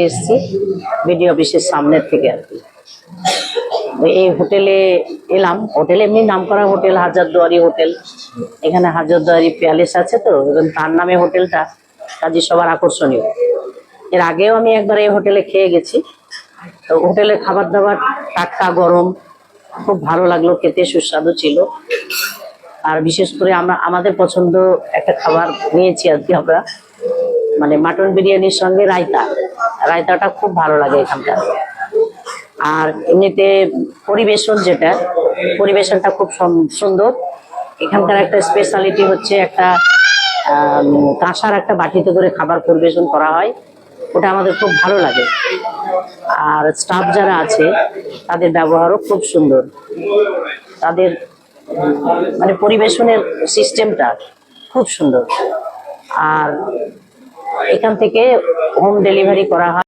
এসেছি বিডি অফিসের সামনের থেকে আর কি। এই হোটেলে এলাম। হোটেল এমনি নামকরা হোটেল, হাজারদুয়ারি হোটেল। এখানে হাজারদুয়ারি প্যালেস আছে তো, এবং তার নামে হোটেলটা, কাজে সবার আকর্ষণীয়। এর আগেও আমি একবার এই হোটেলে খেয়ে গেছি। তো হোটেলের খাবার দাবার টাটকা, গরম, খুব ভালো লাগলো খেতে, সুস্বাদু ছিল। আর বিশেষ করে আমাদের পছন্দ একটা খাবার নিয়েছি আজকে আমরা, মানে মাটন বিরিয়ানির সঙ্গে রায়তা। রায়তাটা খুব ভালো লাগে এখানকার। আর এমনিতে পরিবেশনটা খুব সুন্দর। এখানকার একটা স্পেশালিটি হচ্ছে একটা কাঁসার একটা বাটিতে করে খাবার পরিবেশন করা হয়, ওটা আমাদের খুব ভালো লাগে। আর স্টাফ যারা আছে তাদের ব্যবহারও খুব সুন্দর। তাদের মানে পরিবেশনের সিস্টেমটা খুব সুন্দর। আর এখান থেকে হোম ডেলিভারি করা হয়।